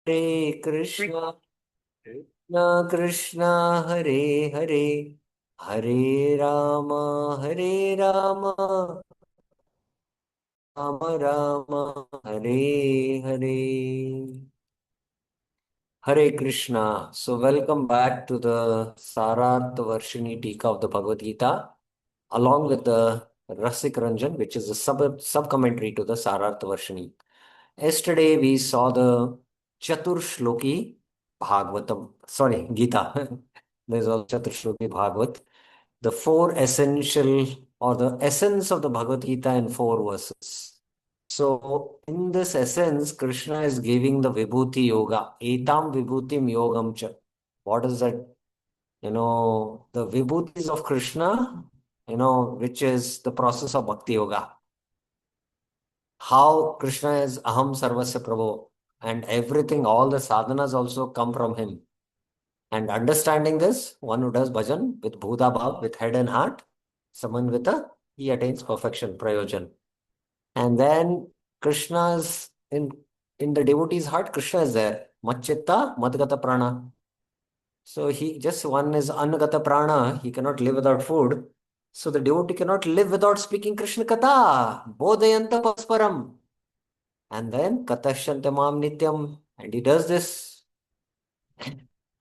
Hare Krishna, Krishna Krishna, Hare Hare, Hare Rama, Hare Rama, Rama Rama, Hare Hare. Hare Krishna. So, welcome back to the Sarartha Varshini Tika of the Bhagavad Gita, along with the Rasik Ranjan, which is a sub commentary to the Sarartha Varshini. Yesterday, we saw the Chatur Shloki Bhagavatam, sorry, Gita. There's also Chatur Shloki Bhagavat, the four essential or the essence of the Bhagavad Gita in four verses. So, in this essence, Krishna is giving the Vibhuti Yoga, Etam Vibhutim Yogam Cha. What is that? The Vibhutis of Krishna, which is the process of Bhakti Yoga. How Krishna is Aham Sarvasya Prabhu, and everything, all the sadhanas also come from him. And understanding this, one who does bhajan with Bhuda Bhav, with head and heart, someone with he attains perfection, Prayojan. And then Krishna's in the devotee's heart, Krishna is there. Machitta, Madgata Prana. So he just one is Annagata Prana, he cannot live without food. So the devotee cannot live without speaking Krishna Katha. Bodhayanta Pasparam. And then Katashyantamam Nityam. And he does this.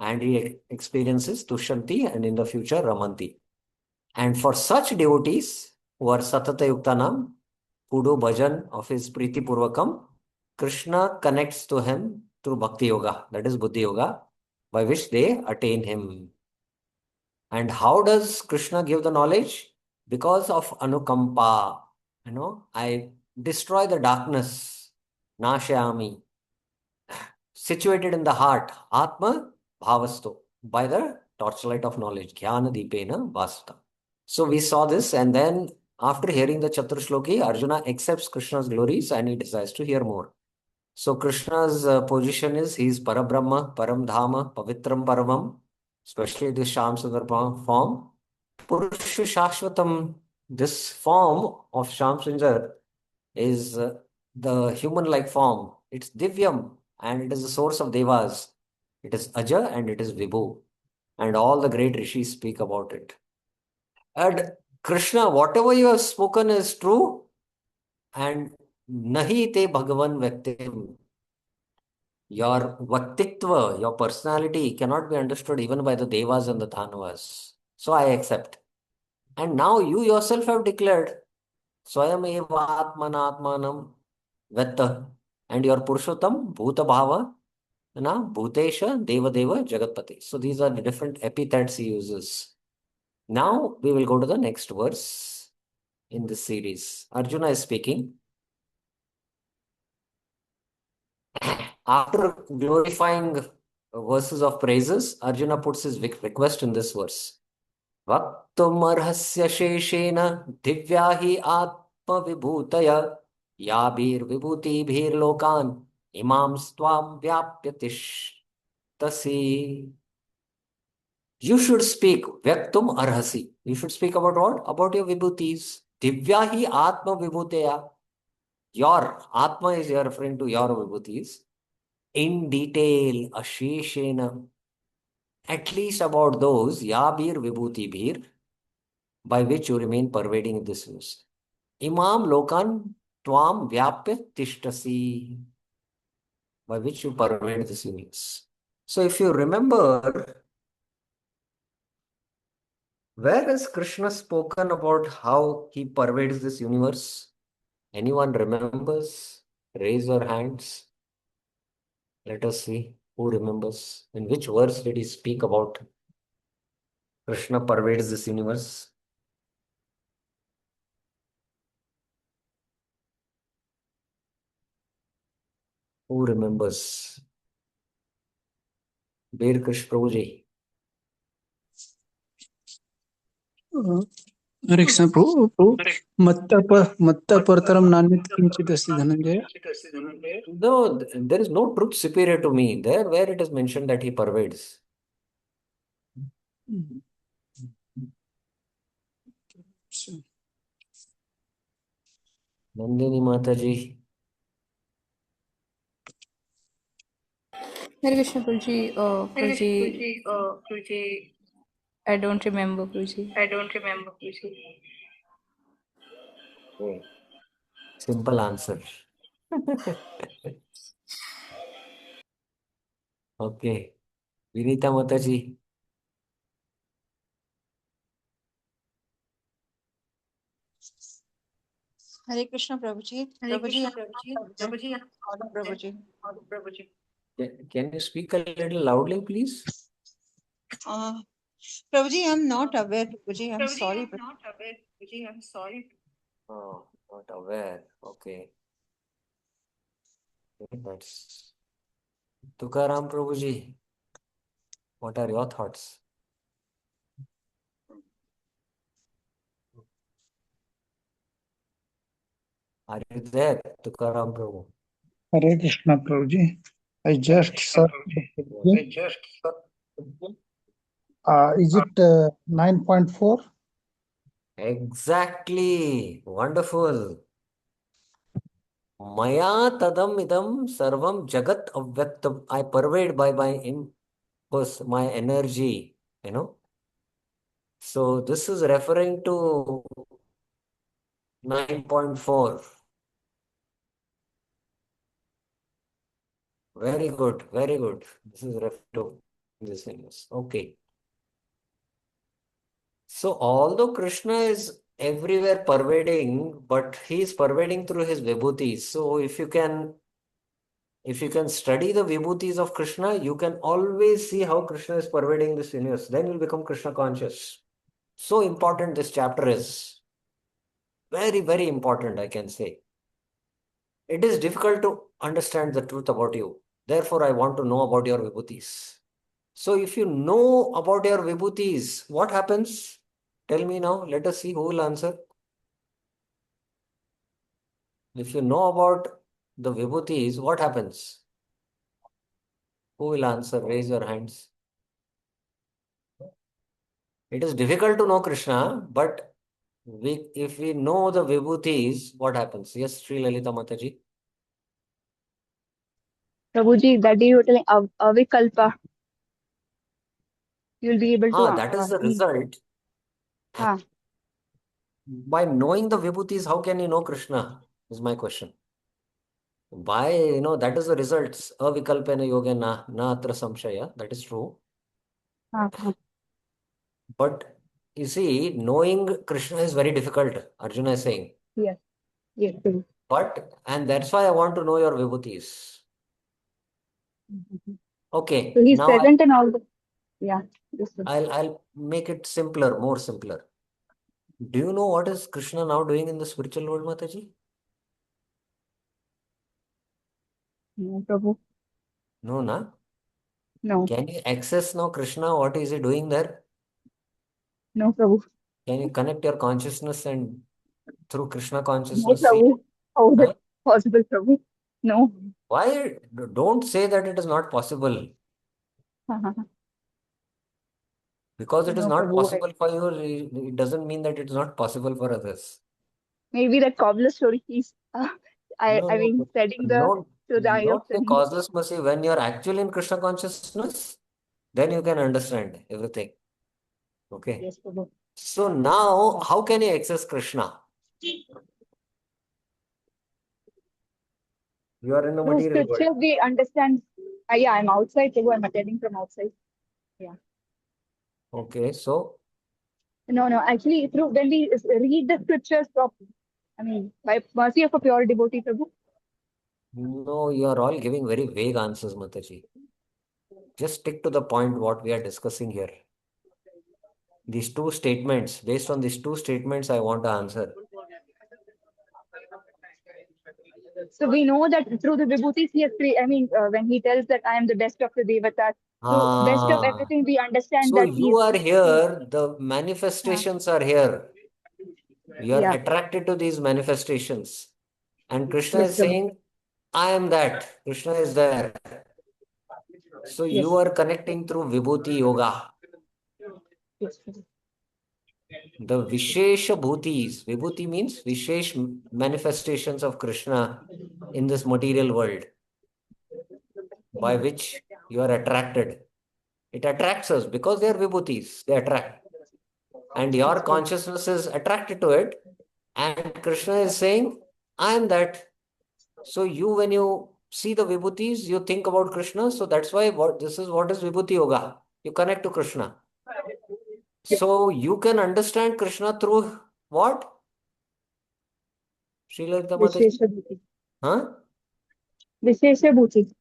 And he experiences Tushanti and in the future Ramanti. And for such devotees who are Satata Yuktanam, who do bhajan of his Priti Purvakam, Krishna connects to him through Bhakti Yoga, that is Buddhi Yoga, by which they attain him. And how does Krishna give the knowledge? Because of Anukampa. I destroy the darkness, Nashayami, situated in the heart, Atma Bhavasto, by the torchlight of knowledge, Jnana Deepena Vasuta. So we saw this, and then after hearing the Chatur Shloki, Arjuna accepts Krishna's glories and he decides to hear more. So Krishna's position is he is Parabrahma, Paramdhama, Pavitram Paramam, especially this Sham Sundar form. Purusha Shashvatam, this form of Sham Sundar is the human-like form. It's Divyam and it is the source of Devas. It is Aja and it is Vibhu. And all the great rishis speak about it. And Krishna, whatever you have spoken is true. And nahi te Bhagavan Vyaktim. Your Vaktitva, your personality cannot be understood even by the Devas and the Dhanavas. So I accept. And now you yourself have declared Swayam eva atmanatmanam Vetta. And your Purushottam, Bhuta Bhava, Bhutesha, Deva Deva, Jagatpati. So these are the different epithets he uses. Now we will go to the next verse in this series. Arjuna is speaking. After glorifying verses of praises, Arjuna puts his request in this verse. Vaktumarhasya sheshena divyahi atma vibhutaya yabhir vibhutibhir lokan imam stvam vyapyatish tasi. You should speak Vyaktum arhasi. You should speak about what? About your vibhutis. Divyahi atma vibhutaya. Your atma is you're referring to your vibhutis. In detail, asheshena, at least about those, yabir vibhuti bhir, by which you remain pervading this news. Imam lokan tvam vyapya tishtasi, by which you pervade this universe. So if you remember, where has Krishna spoken about how he pervades this universe? Anyone remembers? Raise your hands. Let us see who remembers. In which verse did he speak about Krishna pervades this universe? Who remembers? Bear Krish Prabhu ji. हरे कृष्ण प्रभु मत्त परतरम नान्यत् किंचित् अस्ति Dhananjay. No, there is no truth superior to me. There, where it is mentioned that he pervades. Nandini Mataji. Hare Krishna, Guruji. Hare Krishna, Guruji, Guruji. Guruji, I don't remember, Guruji. I don't remember, Guruji. Okay. Simple answer. Okay. Vinita Mataji. Hare Krishna, Prabhuji. Hare Prabhuji, Krishna, Prabhuji. Prabhuji, Prabhuji. Prabhuji. Can you speak a little loudly, please? Prabhuji, I'm not aware. Prabhuji, I'm Prabhuji, sorry. I'm not aware. Prabhuji, I'm sorry. Oh, not aware. Okay. That's Tukaram Prabhuji. What are your thoughts? Are you there, Tukaram Prabhu? Hare Krishna, Prabhuji. I just searched. I just Is it 9.4? Exactly. Wonderful. Maya tadam idam sarvam jagat avyaktam. I pervade by my impulse, my energy, you know. So this is referring to 9.4. Very good, very good. This is referring to this thing. Okay. So although Krishna is everywhere pervading, but he is pervading through his vibhutis. So if you can study the vibhutis of Krishna, you can always see how Krishna is pervading this universe. Then you'll become Krishna conscious. So important this chapter is. Very, very important, I can say. It is difficult to understand the truth about you. Therefore, I want to know about your vibhutis. So if you know about your vibhutis, what happens? Tell me now. Let us see who will answer. If you know about the vibhutis, what happens? Who will answer? Raise your hands. It is difficult to know Krishna, but if we know the vibhutis, what happens? Yes, Sri Lalita Mataji. Prabhuji, that day you were telling avikalpa. You'll be able to. That is the result. Ah. By knowing the vibhutis, how can you know Krishna? Is my question. Why, that is the results. Avikalpena yogena na atra samshaya. That is true. Ah. But you see, knowing Krishna is very difficult, Arjuna is saying. Yes. Yes. And that's why I want to know your vibhutis. Okay. So he's Now present in all the. Yeah. Yes, sir. I'll make it simpler, more simpler. Do you know what is Krishna now doing in the spiritual world, Mataji? No, Prabhu. No, na? No. Can you access now Krishna? What is he doing there? No, Prabhu. Can you connect your consciousness and through Krishna No, consciousness see? Prabhu. How is Huh? it possible, Prabhu? No. Why? Don't say that it is not possible. Because it is No, not Prabhu. possible for you, it doesn't mean that it is not possible for others. Maybe that cobbler story he's I mean No, setting don't, to the eye of don't say Sunny. causeless mercy. When you're actually in Krishna consciousness, then you can understand everything. Okay. Yes, Prabhu. So now, how can you access Krishna? You are in the Through material world. scripture we understand. Yeah, I'm outside, Prabhu. I'm attending from outside. Yeah. Okay, so No, actually, through when we read the scriptures properly, I mean, by mercy of a pure devotee, Prabhu. no, you are all giving very vague answers, Mataji. Just stick to the point what we are discussing here. These two statements, based on these two statements, I want to answer. So we know that through the vibhutis he has created. I mean, when he tells that I am the best of the devatas, so best of Ah, everything, we understand so that you are here, the manifestations are here. You are yeah. attracted to these manifestations. And Krishna Yes, is Prabhu. saying, I am that. Krishna is there. So Yes. you are connecting through Vibhuti Yoga. Yes, Prabhu. The Vishesha Bhutis. Vibhuti means Vishesh manifestations of Krishna in this material world. By which You are attracted. It attracts us because they are vibhutis. They attract. And your consciousness is attracted to it. And Krishna is saying, I am that. So you, when you see the vibhutis, you think about Krishna. So that's why this is what is vibhuti yoga. You connect to Krishna. So you can understand Krishna through what? Srila Mataji? Vishesha Bhuti. Huh? Vishesha Bhuti.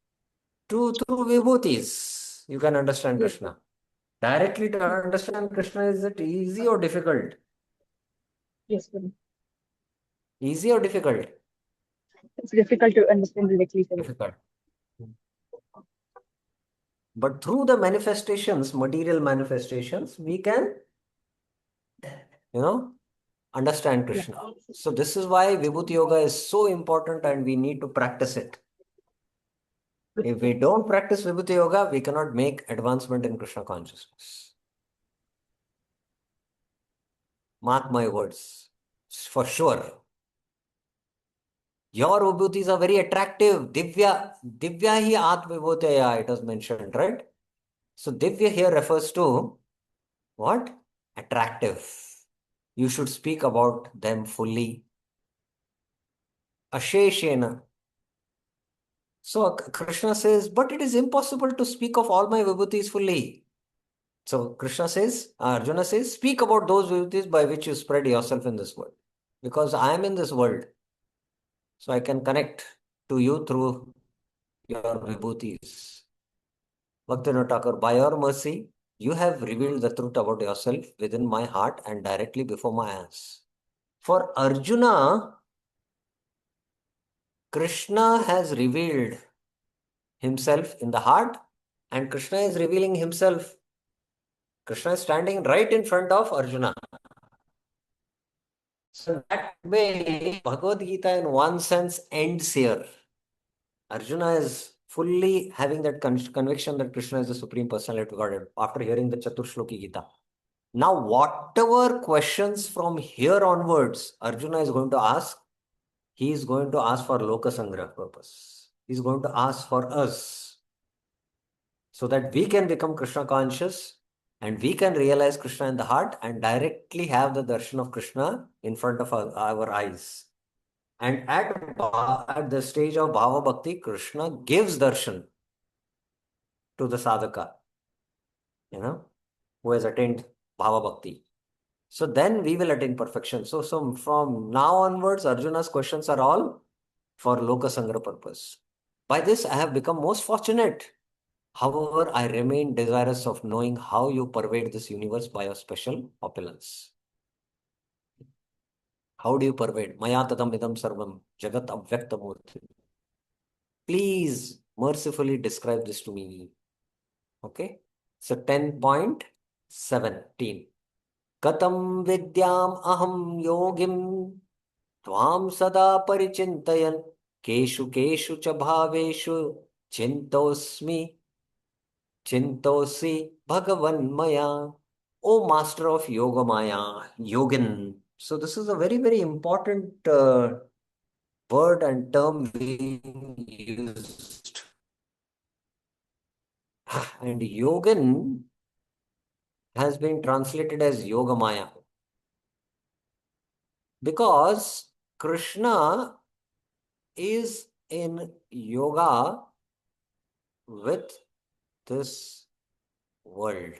Through vibhutis, you can understand Yes. Krishna. Directly to understand Krishna, is it easy or difficult? Yes, Prabhu. Easy or difficult? It's difficult to understand directly, Prabhu. Difficult. But through the manifestations, material manifestations, we can, understand Krishna. So this is why Vibhuti Yoga is so important and we need to practice it. If we don't practice Vibhuti Yoga, we cannot make advancement in Krishna consciousness. Mark my words, for sure. Your vibhutis are very attractive. Divya hi Vibhutaya, it was mentioned, right? So Divya here refers to what? Attractive. You should speak about them fully. Asheshena. So Krishna says, but it is impossible to speak of all my vibhutis fully. So Krishna says, Arjuna says, speak about those vibhutis by which you spread yourself in this world. Because I am in this world. So I can connect to you through your vibhutis. Bhaktivinoda Thakur, by your mercy, you have revealed the truth about yourself within my heart and directly before my eyes. For Arjuna, Krishna has revealed himself in the heart and Krishna is revealing himself. Krishna is standing right in front of Arjuna. So that way, Bhagavad Gita in one sense ends here. Arjuna is fully having that conviction that Krishna is the Supreme Personality of Godhead after hearing the Chaturshloki Gita. Now, whatever questions from here onwards Arjuna is going to ask, he is going to ask for Loka Sangrah purpose. He is going to ask for us so that we can become Krishna conscious and we can realize Krishna in the heart and directly have the darshan of Krishna in front of our eyes. And at the stage of Bhava Bhakti, Krishna gives darshan to the sadhaka, who has attained Bhava Bhakti. So then we will attain perfection. So from now onwards, Arjuna's questions are all for Loka Sangra purpose. By this, I have become most fortunate. However, I remain desirous of knowing how you pervade this universe by your special opulence. How do you pervade? Maya tadam idam sarvam jagat avyakta murti. Please mercifully describe this to me. Okay. So 10.17. Katam vidyam aham yogim tvam sada parichintayan keshu keshu cha bhaveshu chintosi bhagavan maya. O master of yoga maya, yogin. So this is a very, very important word and term being used. And yogin has been translated as yoga maya because Krishna is in yoga with this world.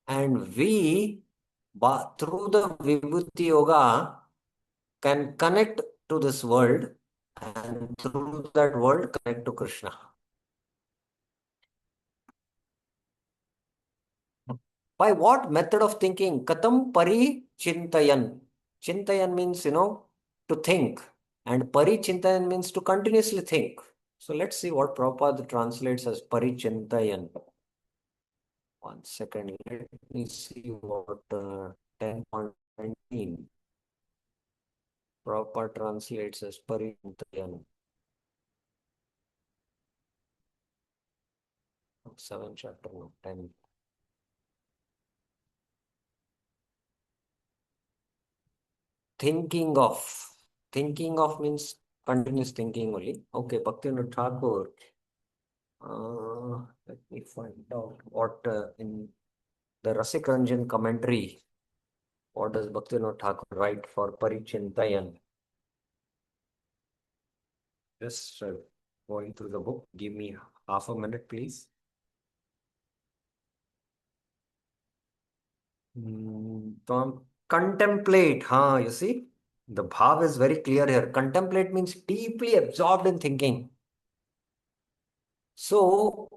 And we, through the Vibhuti Yoga, can connect to this world and through that world connect to Krishna. By what method of thinking? Katam pari chintayan. Chintayan means, to think. And pari chintayan means to continuously think. So let's see what Prabhupada translates as pari chintayan. 1 second. Let me see what 10.19 Prabhupada translates as pari chintayan. 7 chapter, no, 10. Thinking of. Thinking of means continuous thinking only. Okay, Bhaktivinoda Thakur. Let me find out what in the Rasik Ranjan commentary, what does Bhaktivinoda Thakur write for Parichintayan? Just going through the book. Give me half a minute, please. Contemplate, you see, the bhav is very clear here. Contemplate means deeply absorbed in thinking. So,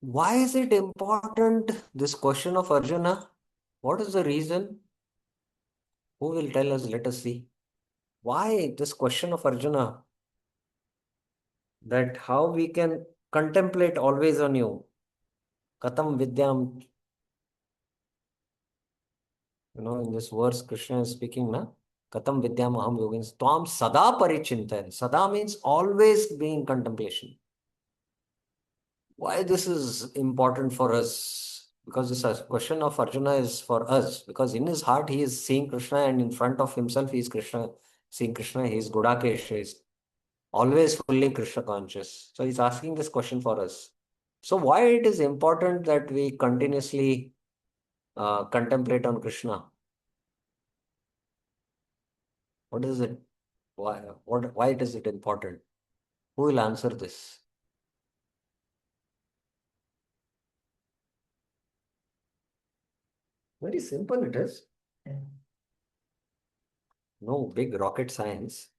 why is it important, this question of Arjuna? What is the reason? Who will tell us? Let us see. Why this question of Arjuna? That how we can contemplate always on you. Katam Vidyam. In this verse, Krishna is speaking, na? Katam Vidyam Aham Yogins. Tvam Sada Parichintan. Sada means always being in contemplation. Why this is important for us? Because this question of Arjuna is for us. Because in his heart, he is seeing Krishna, and in front of himself, he is Krishna. Seeing Krishna, he is Gudakesh. He is always fully Krishna conscious. So he's asking this question for us. So why it is important that we continuously contemplate on Krishna? What is it? Why is it important? Who will answer this? Very simple it is. No big rocket science.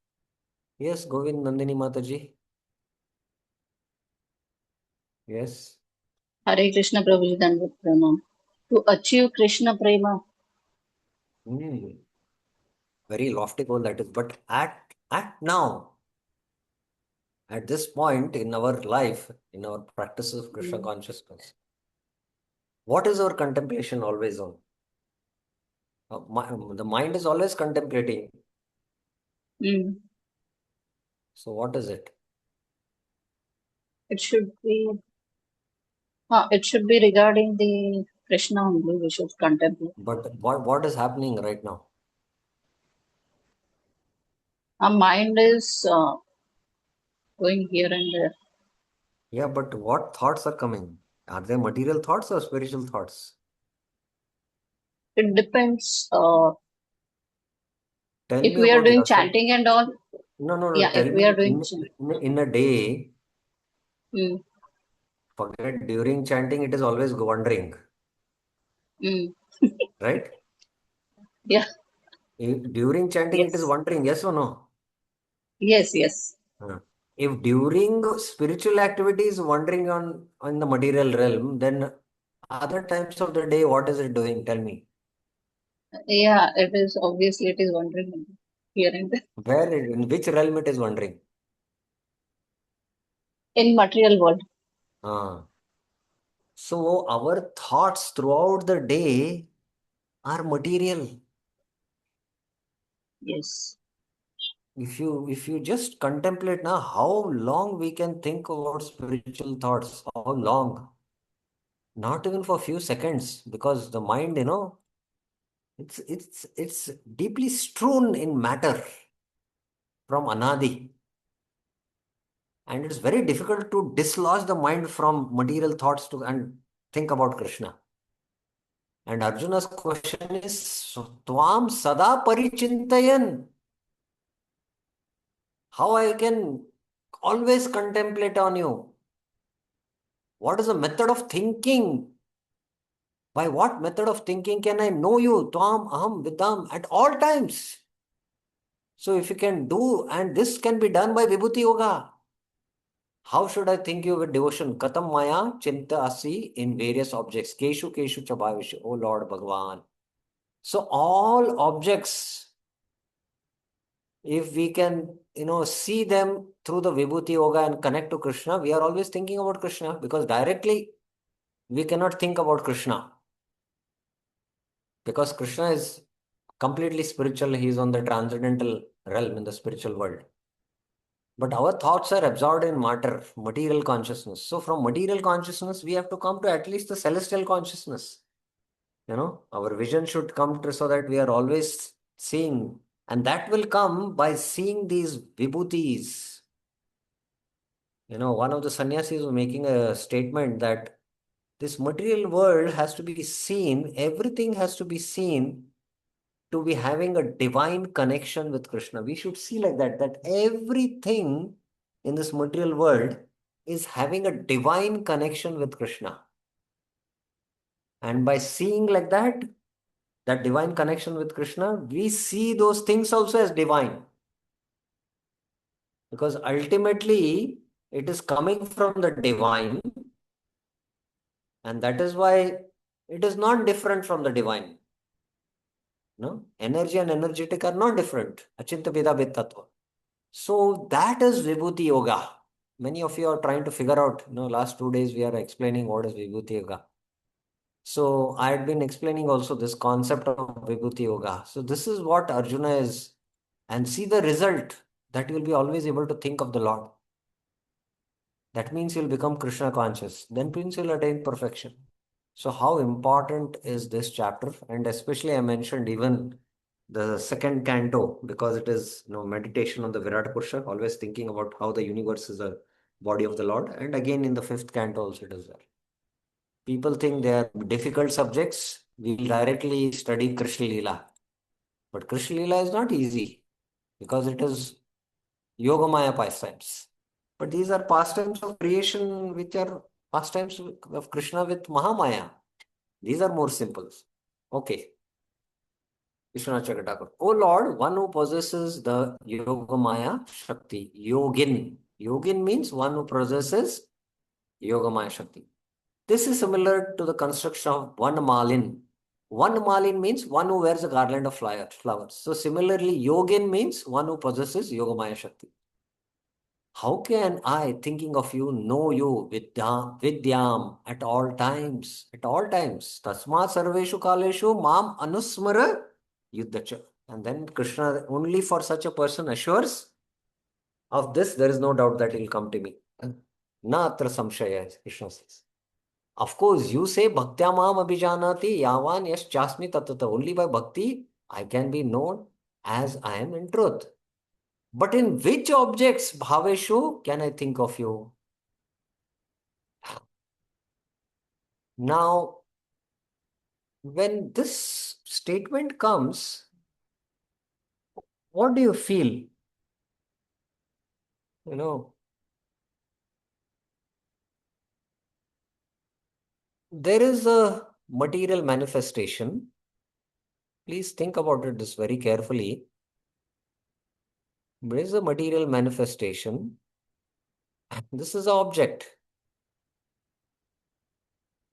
Yes, Govind Nandini Mataji. Yes. Hare Krishna Prabhuji Dandavat Pranam. To achieve Krishna Prema. Very lofty goal that is. But act now. At this point in our life, in our practice of Krishna consciousness, what is our contemplation always on? The mind is always contemplating. So what is it? It should be regarding the Krishna only. We should contemplate. But what is happening right now? Our mind is going here and there. Yeah, but what thoughts are coming? Are they material thoughts or spiritual thoughts? It depends. Tell If me we are about doing yourself. chanting and all. No. Yeah, Tell if we me are doing in a day. Mm. Forget during chanting, it is always wandering. Right? Yeah. During chanting, it is Yes. wandering. Yes or no? Yes. If during spiritual activities wandering on the material realm, then other times of the day, what is it doing? Tell me. Yeah, it is obviously it is wandering here and there. In which realm it is wandering? In material world. So our thoughts throughout the day are material. Yes. If you just contemplate now, how long we can think about spiritual thoughts? How long? Not even for a few seconds, because the mind, it's deeply strewn in matter from anadi, and it's very difficult to dislodge the mind from material thoughts and think about Krishna. And Arjuna's question is, Tvam Sada Parichintayan. How I can always contemplate on you? What is the method of thinking? By what method of thinking can I know you? Tvam Aham Vidam at all times. So if you can do, and this can be done by Vibhuti Yoga. How should I think you with devotion? Katam Maya Chinta Asi in various objects. Keshu Keshu Chabhavish. O Lord Bhagavan. So all objects, if we can, see them through the Vibhuti Yoga and connect to Krishna, we are always thinking about Krishna, because directly we cannot think about Krishna. Because Krishna is completely spiritual. He is on the transcendental realm in the spiritual world. But our thoughts are absorbed in matter, material consciousness. So from material consciousness, we have to come to at least the celestial consciousness. Our vision should come to, so that we are always seeing. And that will come by seeing these vibhutis. One of the sannyasis was making a statement that this material world has to be seen, everything has to be seen to be having a divine connection with Krishna. We should see like that everything in this material world is having a divine connection with Krishna. And by seeing like that divine connection with Krishna, we see those things also as divine. Because ultimately, it is coming from the divine, and that is why it is not different from the divine. No? Energy and energetic are not different. Achinta Bheda Bhed Tattva. So that is Vibhuti Yoga. Many of you are trying to figure out, last 2 days we are explaining what is Vibhuti Yoga. So I had been explaining also this concept of Vibhuti Yoga. So this is what Arjuna is, and see the result that you will be always able to think of the Lord. That means you'll become Krishna conscious. Then means you'll attain perfection. So how important is this chapter? And especially I mentioned even the second canto, because it is meditation on the Virat Purusha, always thinking about how the universe is a body of the Lord. And again in the fifth canto also it is there. People think they are difficult subjects. We will directly study Krishna Leela. But Krishna Leela is not easy because it is Yogamaya pastimes. But these are pastimes of creation, which are pastimes of Krishna with Mahamaya. These are more simple. Okay. Vishwanath Chakravarti. O Lord, one who possesses the Yogamaya Shakti. Yogin. Yogin means one who possesses Yogamaya Shakti. This is similar to the construction of one malin. One malin means one who wears a garland of flowers. So similarly, Yogin means one who possesses Yogamaya Shakti. How can I, thinking of you, know you vidyam at all times? At all times. Tasmat sarveshu kaleshu mam anusmara yuddhacha. And then Krishna, only for such a person, assures of this, there is no doubt that he will come to me. Na atra samshaya, Krishna says. Of course, you say bhaktya mam abhijanati yavan yash chasmi tatata. Only by bhakti I can be known as I am in truth. But in which objects, bhaveshu, can I think of you? Now, when this statement comes, what do you feel? There is a material manifestation. Please think about it this very carefully. There is a material manifestation. This is an object.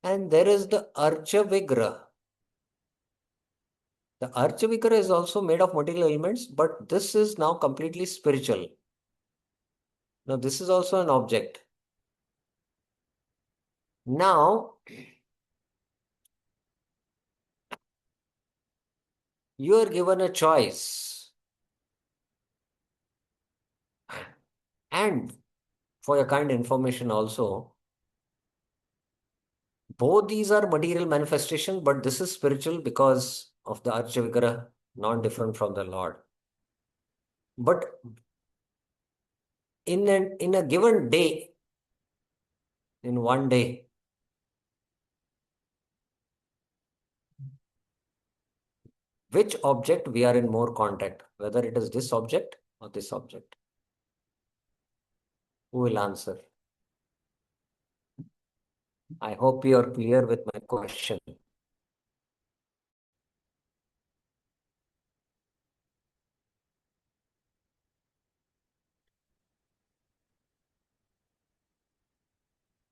And there is the Archa Vigraha. The Archa Vigraha is also made of material elements, but this is now completely spiritual. Now, this is also an object. Now, you are given a choice. And for your kind information also, both these are material manifestation, but this is spiritual because of the Archa Vigraha, not different from the Lord. But in a given day, in one day, which object we are in more contact, whether it is this object or this object? Who will answer? I hope you are clear with my question.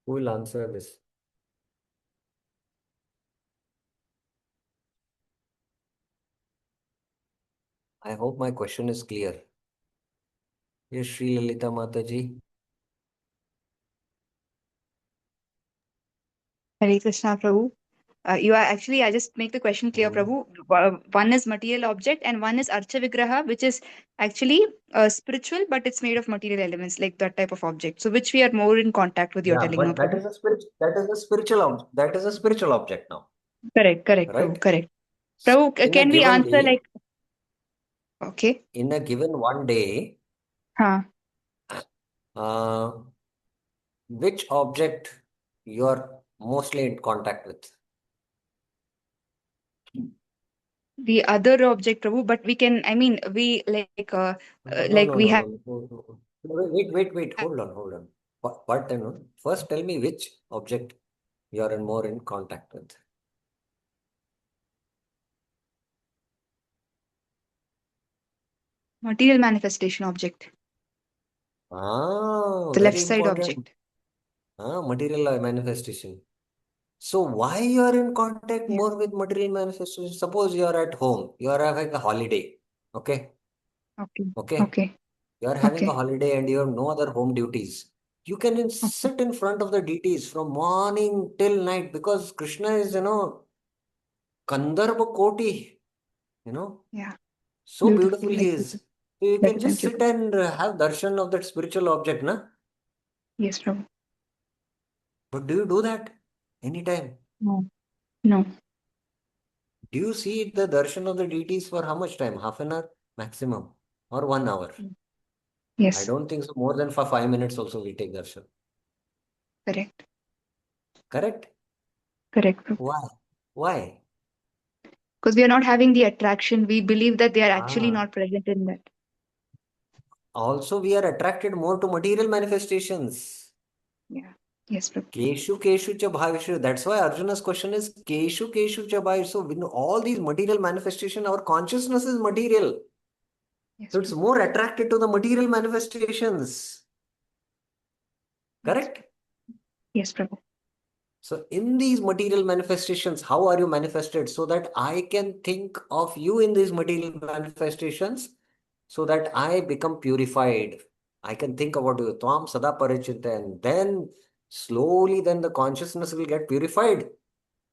Who will answer this? I hope my question is clear. Yes, Sri Lalita Mataji. Hare Krishna, Prabhu. You are actually, I just make the question clear, Prabhu. One is material object and one is Archa Vigraha, which is actually spiritual, but it's made of material elements, like that type of object. So, which we are more in contact with, you're Yeah, telling now, but that Prabhu. is a spiritual object. That is a spiritual object now, Correct, right? Prabhu, correct. Prabhu, In a can we given answer day, like, okay? in a given one day, Huh. uh, which object you are mostly in contact with? The other object, Prabhu, but we can, I mean, we No, like no, we no, have no, no, no. Wait. Hold on, hold on. What, you know, first tell me which object you are more in contact with. material manifestation object, the Very left side important. object. Material manifestation. So why you are in contact Yeah. more with material manifestation? Suppose you are at home, you are having a holiday. Okay, Okay. okay. Okay. You are having a Okay. holiday and you have no other home duties. You can Okay. sit in front of the deities from morning till night because Krishna is, Kandharva Koti, you know, Yeah. so Beautiful. beautiful he Like, is. So you can just thank you. sit and have darshan of that spiritual object, na? Yes, Prabhu. But do you do that anytime? No. No. Do you see the darshan of the deities for how much time? Half an hour maximum or 1 hour? I Yes. don't think so. More than for 5 minutes also we take darshan. Correct. Correct? Correct, Prabhu. Why? Why? Because we are not having the attraction. We believe that they are actually Ah, not present in that. also we are attracted more to material manifestations. Yeah. Yes, Prabhu. Keshu cha bhavishu. That's why Arjuna's question is Keshu cha bhavishu. So with all these material manifestation, our consciousness is material. Yes, So it's Prabhu. more attracted to the material manifestations. Yes. Correct? Yes, Prabhu. So in these material manifestations, how are you manifested? So that I can think of you in these material manifestations, so that I become purified. I can think about you, Tvam Sada Parichita, and then slowly then the consciousness will get purified.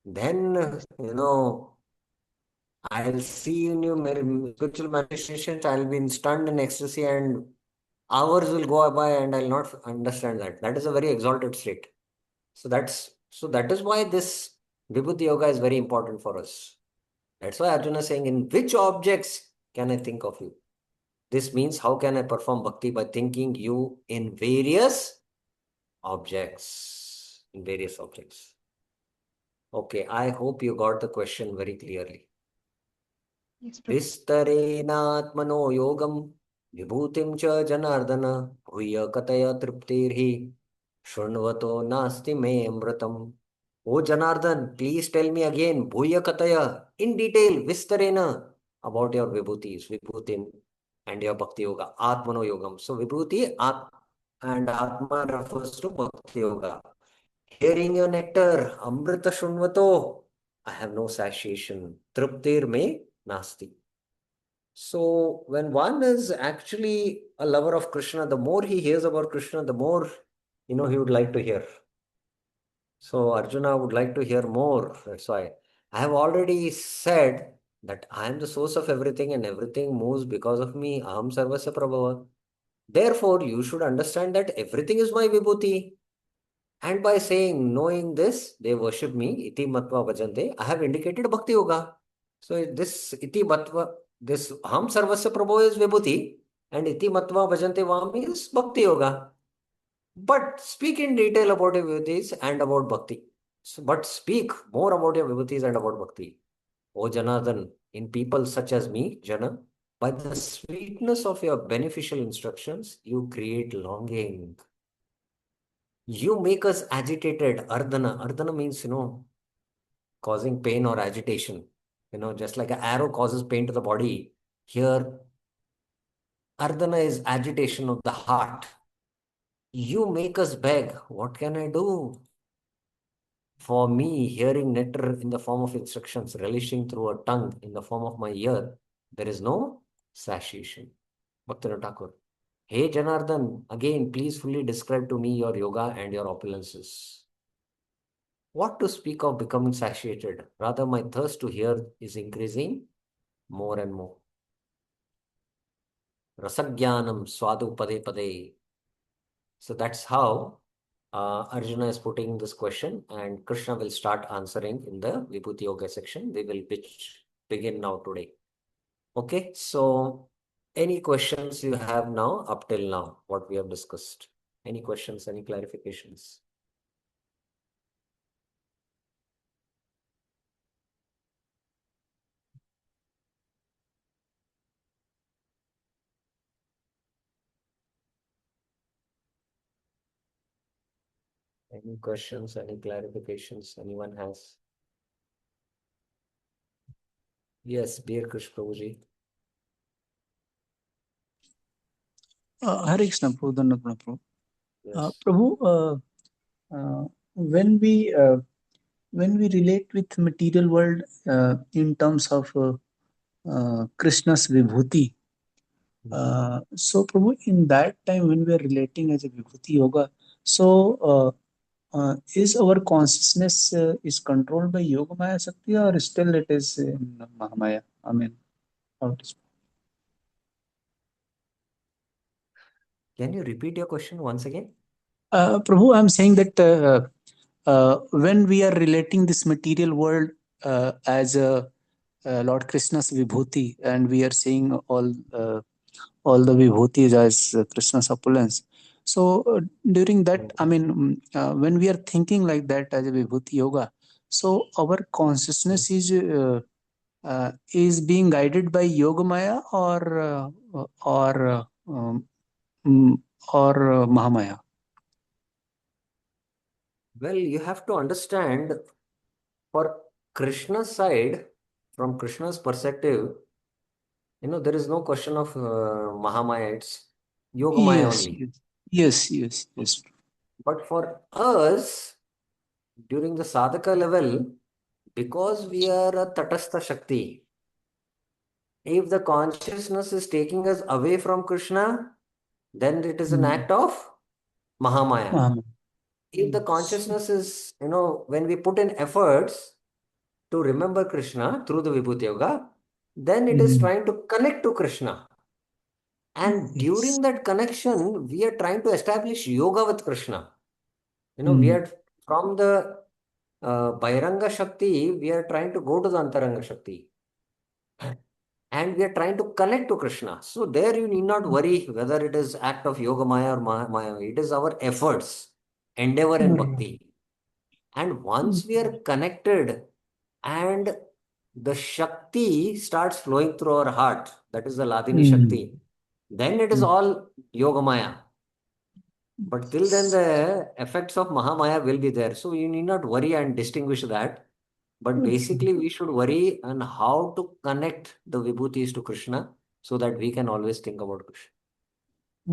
Then, I'll see in you spiritual manifestations, I'll be in stunned in ecstasy, and hours will go by and I'll not understand that. That is a very exalted state. So that is why this Vibhuti Yoga is very important for us. That's why Arjuna is saying, in which objects can I think of you? This means how can I perform bhakti? By thinking you in various objects. In various objects. Okay, I hope you got the question very clearly. Yes, Prabhu. विस्तरेणात्मनो योगं विभूतिं च जनार्दन भूय कतय तृप्तिर्हि शृण्वतो नास्ति मे अमृतम्. O Janardhan, please tell me again, Bhuya Kataya, in detail, Vistarena, about your Vibhutis, Vibhutim, and your Bhakti Yoga, Atmano Yogam. So Vibhuti and Atma refers to Bhakti Yoga. Hearing your nectar, Amrita Shunvato, I have no satiation. Truptir me nasti. So when one is actually a lover of Krishna, the more he hears about Krishna, the more he would like to hear. So Arjuna would like to hear more. That's why I have already said that I am the source of everything and everything moves because of me. Aham sarvasya prabhava. Therefore, you should understand that everything is my vibhuti. And by saying, knowing this, they worship me. Iti matva bhajante. I have indicated bhakti yoga. So this iti matva, this aham sarvasya prabhava is vibhuti. And iti matva bhajante vami is bhakti yoga. But speak in detail about your vibhutis and about bhakti. But speak more about your vibhutis and about bhakti. O Janardhan, in people such as me, Jana, by the sweetness of your beneficial instructions, you create longing. You make us agitated. Ardhana. Ardhana means, causing pain or agitation. Just like an arrow causes pain to the body. Here, Ardhana is agitation of the heart. You make us beg. What can I do? For me, hearing nectar in the form of instructions, relishing through a tongue in the form of my ear, there is no satiation. Bhaktivinoda Thakur. Hey Janardhan, again, please fully describe to me your yoga and your opulences. What to speak of becoming satiated? Rather, my thirst to hear is increasing more and more. Rasagyanam swadu pade pade. So that's how Arjuna is putting this question, and Krishna will start answering in the Vibhuti Yoga section. We will begin now today. Okay, so any questions you have now up till now, what we have discussed? Any questions, any clarifications? Any questions, any clarifications anyone has? Yes, Beer Krish Prabhuji. Hare Krishna, Prabhu, Dhanapana, Prabhu. Yes. Prabhu, when we relate with material world in terms of Krishna's Vibhuti, so Prabhu, in that time when we are relating as a Vibhuti Yoga, so is our consciousness is controlled by Yoga Maya Shakti or still it is in Mahamaya? I mean, how it is? Can you repeat your question once again? Prabhu, I'm saying that when we are relating this material world as Lord Krishna's Vibhuti, and we are seeing all the Vibhutis as Krishna's opulence. So during that, I mean, when we are thinking like that as a Vibhuti Yoga, so our consciousness is being guided by Yoga Maya or mm, Mahamaya. Well, you have to understand, for Krishna's side, from Krishna's perspective, there is no question of Mahamaya, it's Yoga Maya Yes, only. yes. But for us, during the sadhaka level, because we are a Tatastha Shakti, if the consciousness is taking us away from Krishna, then it is an act of Mahamaya. Mahamaya. If the consciousness is, when we put in efforts to remember Krishna through the Vibhuti Yoga, then it is trying to connect to Krishna. And during that connection, we are trying to establish yoga with Krishna. We are from the Bahiranga Shakti, we are trying to go to the Antaranga Shakti. And we are trying to connect to Krishna. So there you need not worry whether it is act of Yoga Maya or Maya. It is our efforts, endeavor and bhakti. And once we are connected and the Shakti starts flowing through our heart, that is the Ladini Shakti, then it is all Yoga Maya. But till then, the effects of Mahamaya will be there. So you need not worry and distinguish that. But basically, we should worry on how to connect the Vibhutis to Krishna so that we can always think about Krishna.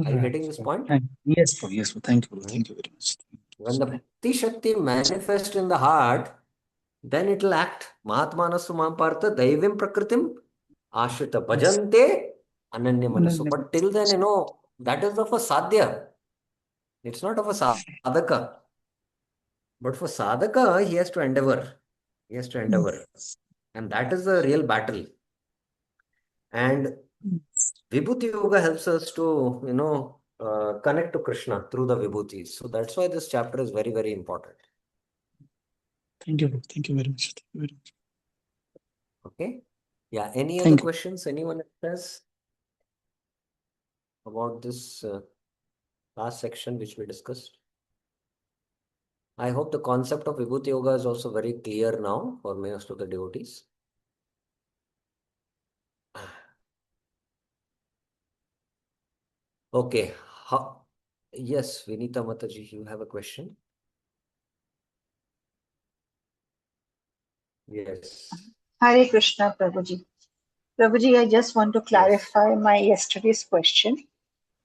Are you getting this point? Yes, Prabhu. Yes, Prabhu. Thank you. Thank you very much. When the Bhakti Shakti manifests in the heart, then it will act. Mahatmanasu Mampartha Daivim Prakritim Ashrita Bhajante Ananya Manasu. But till then, that is of a sadhya. It's not of a sadhaka. But for sadhaka, he has to endeavor. He has to endeavor. And that is the real battle. And Vibhuti Yoga helps us to, connect to Krishna through the Vibhutis. So that's why this chapter is very, very important. Thank you, Prabhu. Thank you very much. Thank you very much. Okay. Yeah. Any other Thank you. questions anyone has about this last section which we discussed? I hope the concept of Vibhuti Yoga is also very clear now for most of the devotees. Okay. Yes, Vinita Mataji, you have a question? Yes. Hare Krishna, Prabhuji. Prabhuji, I just want to Yes. clarify my yesterday's question.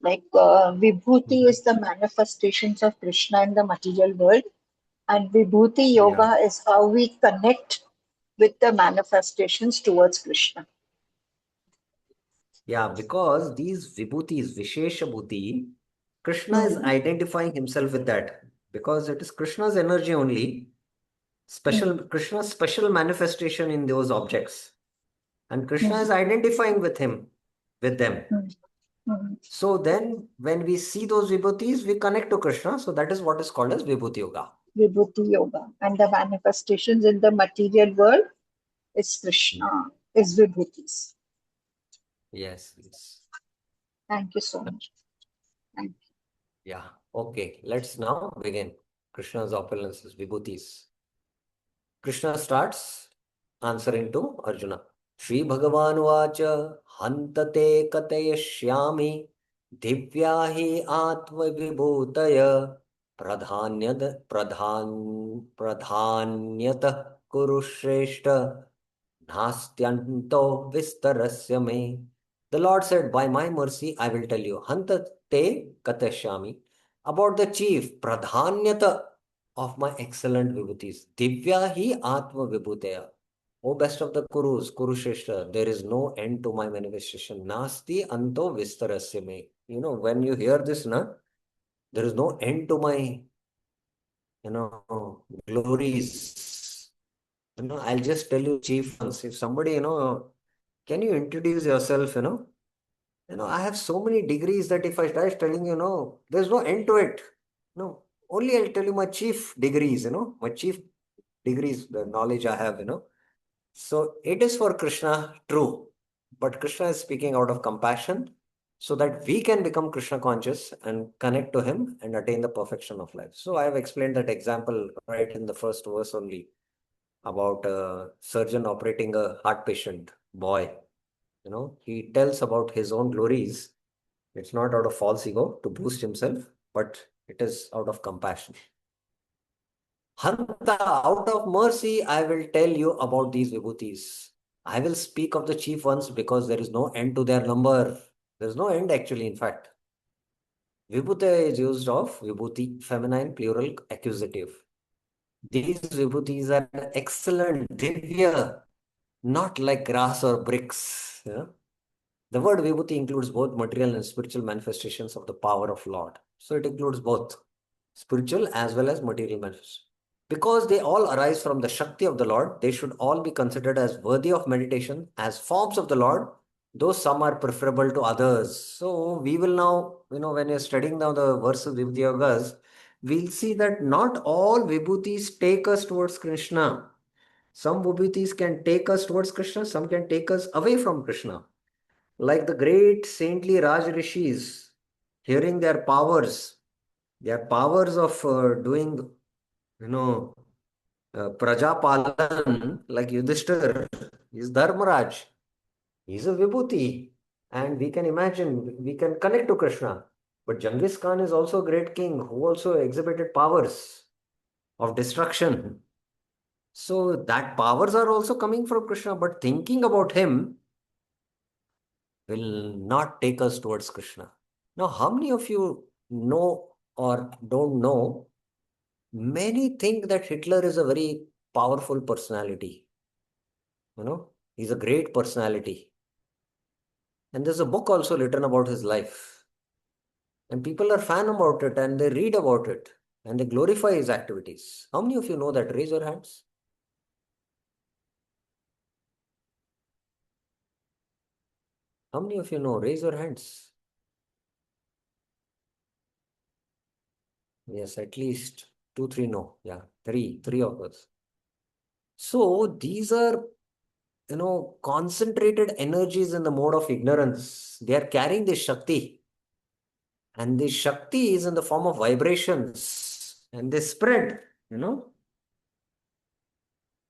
Like, Vibhuti is the manifestations of Krishna in the material world, and Vibhuti Yoga is how we connect with the manifestations towards Krishna. Yeah, because these vibhutis, Vishesha Bhuti, Krishna is identifying himself with that because it is Krishna's energy only, Krishna's special manifestation in those objects. And Krishna is identifying with him, with them. So then when we see those vibhutis, we connect to Krishna. So that is what is called as Vibhuti Yoga. Vibhuti Yoga. And the manifestations in the material world is Krishna, is Vibhutis. Yes, yes. Thank you so much. Thank you. Yeah. Okay, let's now begin. Krishna's opulences, vibhutis. Krishna starts answering to Arjuna. Shri Bhagavan Vacha Hantate Katayashyami Divya hi Atma Vibhutaya Pradhanyata Kurushreshta Nastyanto Vistarasya Me. The Lord said, by my mercy, I will tell you, Hantate Katashyami, about the chief, Pradhanyata of my excellent vibhutis. Divya hi Atma Vibhutaya. O best of the Kurus, Kurusheshta, there is no end to my manifestation. Nasti Anto Vistarasya Me. When you hear this, there is no end to my, glories. I'll just tell you chief ones. If somebody, can you introduce yourself, I have so many degrees that if I start telling you, there's no end to it. No, only I'll tell you my chief degrees, my chief degrees, the knowledge I have, So it is for Krishna, true. But Krishna is speaking out of compassion so that we can become Krishna conscious and connect to him and attain the perfection of life. So I have explained that example right in the first verse only about a surgeon operating a heart patient boy. He tells about his own glories. It's not out of false ego to boost himself, but it is out of compassion. Hanta, out of mercy, I will tell you about these vibhutis. I will speak of the chief ones because there is no end to their number. There is no end actually, in fact. Vibhuti is used of vibhuti, feminine, plural, accusative. These vibhutis are excellent, divya, not like grass or bricks. The word vibhuti includes both material and spiritual manifestations of the power of Lord. So it includes both spiritual as well as material manifestations. Because they all arise from the Shakti of the Lord, they should all be considered as worthy of meditation, as forms of the Lord, though some are preferable to others. So we will now, when you're studying now the verses Vibhuti Yogas, we'll see that not all Vibhutis take us towards Krishna. Some Vibhutis can take us towards Krishna, some can take us away from Krishna. Like the great saintly Raj Rishis, hearing their powers of doing, Prajapalan, like Yudhishthir, is Dharmaraj. He's a Vibhuti. And we can imagine, we can connect to Krishna. But Genghis Khan is also a great king who also exhibited powers of destruction. So that powers are also coming from Krishna, but thinking about him will not take us towards Krishna. Now, how many of you know or don't know? Many think that Hitler is a very powerful personality. He's a great personality. And there's a book also written about his life. And people are fan about it and they read about it and they glorify his activities. How many of you know that? Raise your hands. How many of you know? Raise your hands. Yes, at least 2, 3 know. Yeah, three of us. So these are, concentrated energies in the mode of ignorance. They are carrying this Shakti. And this Shakti is in the form of vibrations. And they spread,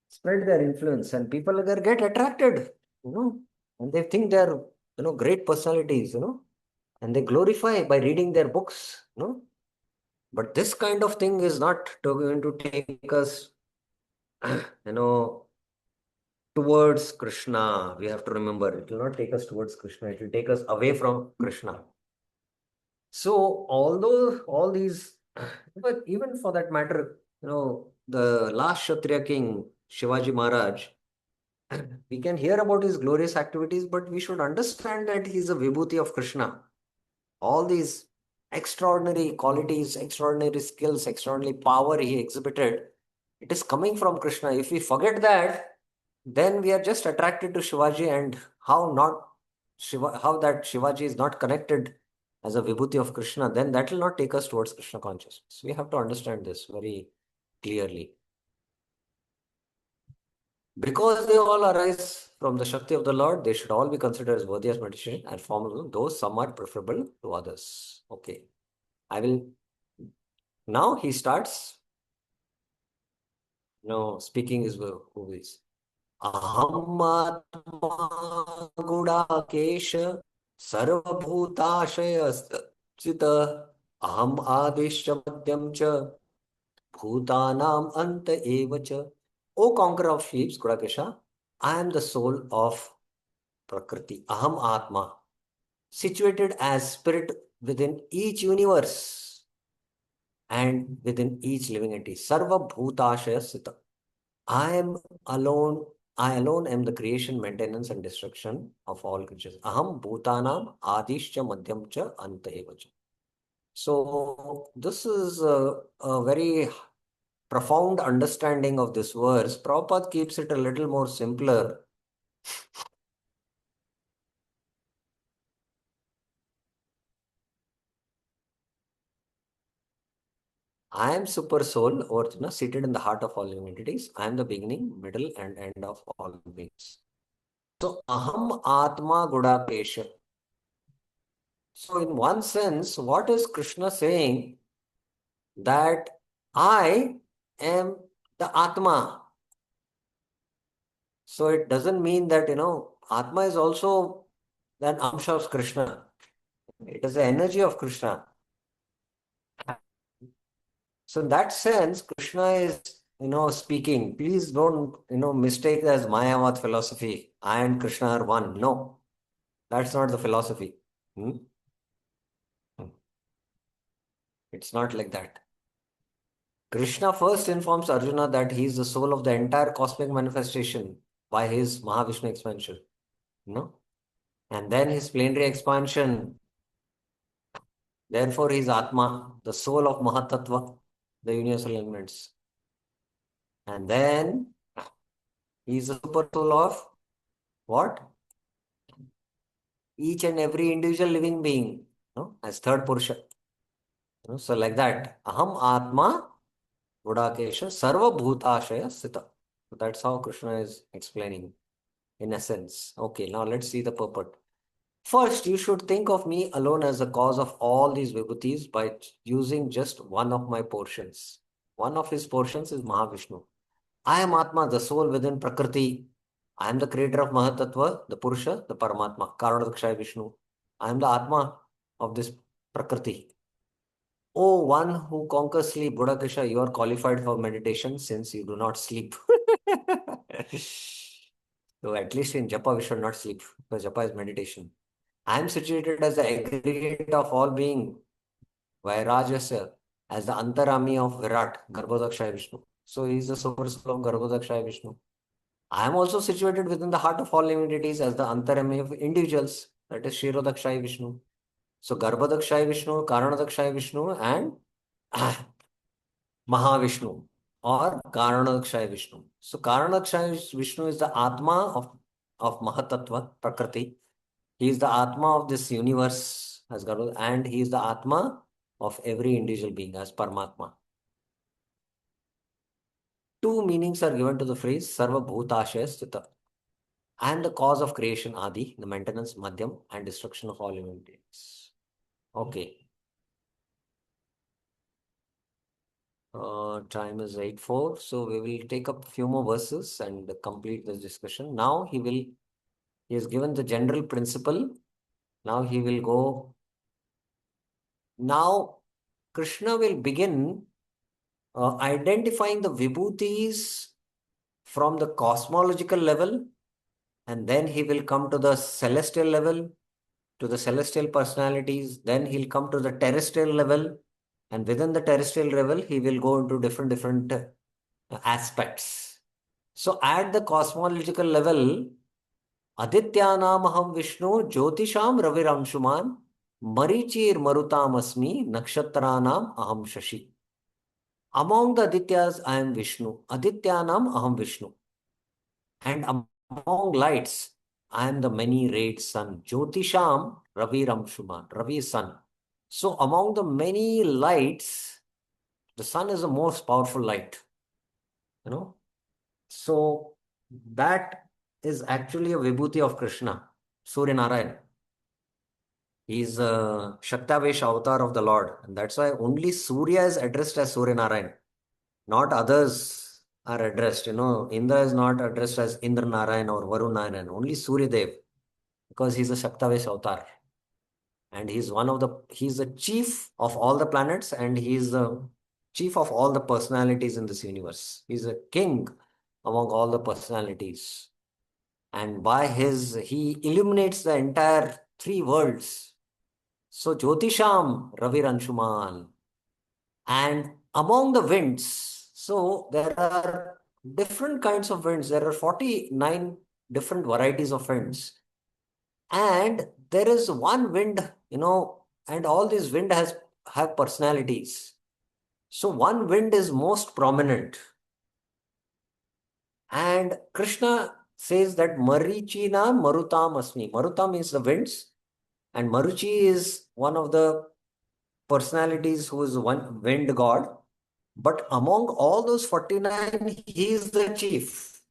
spread their influence. And people get attracted, and they think they're, great personalities, and they glorify by reading their books, But this kind of thing is not going to take us, towards Krishna. We have to remember, it will not take us towards Krishna. It will take us away from Krishna. So, although all these, but even for that matter, the last Kshatriya king, Shivaji Maharaj, we can hear about his glorious activities, but we should understand that he is a vibhuti of Krishna. All these extraordinary qualities, extraordinary skills, extraordinary power he exhibited, it is coming from Krishna. If we forget that, then we are just attracted to Shivaji, and how that Shivaji is not connected as a vibhuti of Krishna, then that will not take us towards Krishna consciousness. We have to understand this very clearly. Because they all arise from the Shakti of the Lord, they should all be considered as worthy as meditation and formal, though some are preferable to others. Okay. I will Now he starts, speaking his who is. Aham atma gudakesha sarvabhutashaya chita aham adishya madhyam cha bhutanam anta eva cha. O conqueror of sheep, Gudakesha, I am the soul of Prakriti. Aham atma, situated as spirit within each universe and within each living entity. Sarva bhutashaya sita. I am alone. I alone am the creation, maintenance, and destruction of all creatures. Aham bhutanam adishcha madhyam cha anta eva cha. So this is a very profound understanding of this verse. Prabhupada keeps it a little more simpler. I am super soul, or seated in the heart of all living entities. I am the beginning, middle, and end of all beings. So aham atma gudakesha. So in one sense, what is Krishna saying? That I am the Atma. So it doesn't mean that, Atma is also an Amsha of Krishna. It is the energy of Krishna. So in that sense, Krishna is, speaking. Please don't, mistake it as Mayavad philosophy. I and Krishna are one. No, that's not the philosophy. Hmm? It's not like that. Krishna first informs Arjuna that he is the soul of the entire cosmic manifestation by his Mahavishnu expansion. And then his plenary expansion. Therefore, he is Atma, the soul of Mahatattva, the universal elements. And then he is the super soul of what? Each and every individual living being, as third Purusha. So like that, Aham Atma Gudakesha Sarva Bhutashaya Sita. So that's how Krishna is explaining in essence. Okay, now let's see the purport. First, you should think of me alone as the cause of all these vibhutis by using just one of my portions. One of his portions is Mahavishnu. I am Atma, the soul within Prakriti. I am the creator of Mahatattva, the Purusha, the Paramatma, Karanadakshaya Vishnu. I am the Atma of this Prakriti. Oh, one who conquers sleep, Buddhakesha, you are qualified for meditation since you do not sleep. So at least in Japa, we should not sleep because Japa is meditation. I am situated as the aggregate of all being, Vairajasya, as the Antarami of Virat, Garbhodakshaya Vishnu. So he is the super soul of Garbhodakshaya Vishnu. I am also situated within the heart of all living entities as the Antarami of individuals, that is Shirodakshaya Vishnu. So Garbhodakshaya Vishnu, Karanadakshaya Vishnu, and Mahavishnu or Karanadakshaya Vishnu. So Karanadakshaya Vishnu is the Atma of Mahatattva, Prakriti. He is the Atma of this universe, as Garuda, and he is the Atma of every individual being, as Paramatma. Two meanings are given to the phrase Sarva Bhutashaya Sthita. I am the cause of creation, Adi, the maintenance, Madhyam, and destruction of all living beings. Okay. Time is 8:04, so we will take up a few more verses and complete this discussion. Now he has given the general principle. Now he will go. Now Krishna will begin identifying the vibhutis from the cosmological level, and then he will come to the celestial level, to the celestial personalities. Then he'll come to the terrestrial level, and within the terrestrial level, he will go into different aspects. So at the cosmological level, Adityanam aham Vishnu, Jyotisham Raviramshuman, Marichir Marutam Asmi, Nakshatranam aham Shashi. Among the Adityas, I am Vishnu. Adityanam aham Vishnu. And among lights, I am the many-rayed sun. Jyotisham Raviramshuman. Ravi is sun. So among the many lights, the sun is the most powerful light. So that is actually a vibhuti of Krishna, Surya Narayan. He's a Shaktavesh avatar of the Lord. And that's why only Surya is addressed as Surya Narayan. Not others are addressed. Indra is not addressed as Indra Narayan or Varun Narayan. Only Surya Dev, because he's a Shaktavesh avatar. And he's the chief of all the planets, and he's the chief of all the personalities in this universe. He's a king among all the personalities. And he illuminates the entire three worlds. So Jyotisham Ravi Anshuman. And among the winds, so there are different kinds of winds. There are 49 different varieties of winds. And there is one wind, and all these wind have personalities. So one wind is most prominent. And Krishna says that Marichina Marutam Asmi. Marutam means the winds, and Maruchi is one of the personalities who is one wind god. But among all those 49, he is the chief.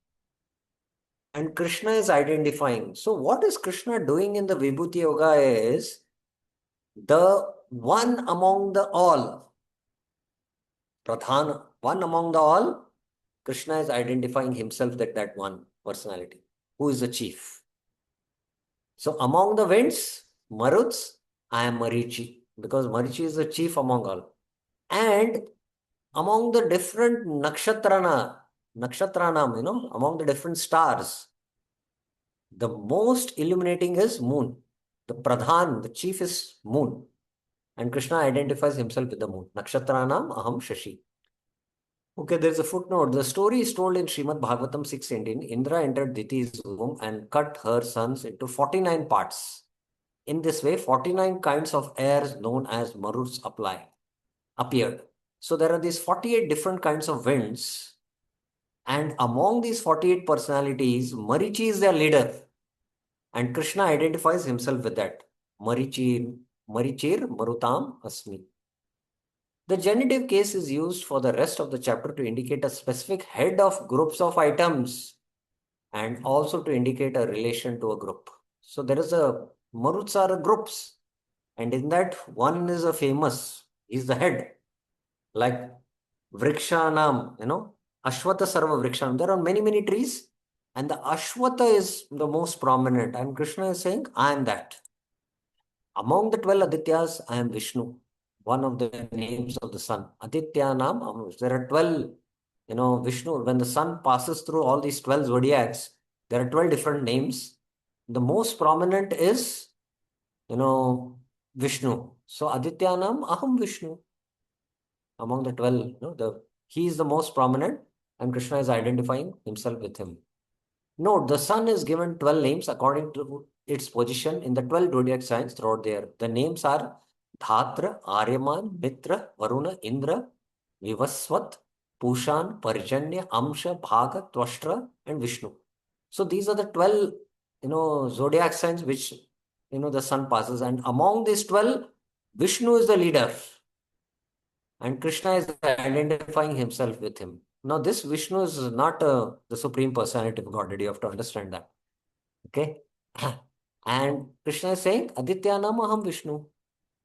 And Krishna is identifying. So what is Krishna doing in the Vibhuti Yoga is the one among the all. Pradhan, one among the all, Krishna is identifying himself that one personality, who is the chief. So among the winds, Maruts, I am Marichi, because Marichi is the chief among all. And among the different nakshatranam, among the different stars, the most illuminating is moon. The Pradhan, the chief is moon. And Krishna identifies himself with the moon. Nakshatranam aham shashi. Okay, there's a footnote. The story is told in Srimad Bhagavatam 6:18. Indra entered Diti's womb and cut her sons into 49 parts. In this way, 49 kinds of airs known as maruts appeared. So there are these 48 different kinds of winds. And among these 48 personalities, Marichi is their leader. And Krishna identifies himself with that. Marichir Marutam Asmi. The genitive case is used for the rest of the chapter to indicate a specific head of groups of items and also to indicate a relation to a group. So there is Maruts are groups, and in that one is a famous, he's the head. Like Vrikshanam, Ashwata Sarva Vrikshanam. There are many, many trees, and the Ashwata is the most prominent. And Krishna is saying, I am that. Among the 12 Adityas, I am Vishnu, one of the names of the sun. Adityanam, there are 12, Vishnu. When the sun passes through all these 12 zodiacs, there are 12 different names. The most prominent is, Vishnu. So Adityanam, Aham Vishnu. Among the 12, he is the most prominent, and Krishna is identifying himself with him. Note, the sun is given 12 names according to its position in the 12 zodiac signs throughout the year. The names are Dhatra, Aryaman, Mitra, Varuna, Indra, Vivaswat, Pushan, Parjanya, Amsha, Bhaga, Twashtra, and Vishnu. So these are the 12, zodiac signs which, the sun passes. And among these 12, Vishnu is the leader. And Krishna is identifying himself with him. Now, this Vishnu is not the Supreme Personality of Godhead. You have to understand that. Okay? And Krishna is saying, Adityanam aham Vishnu.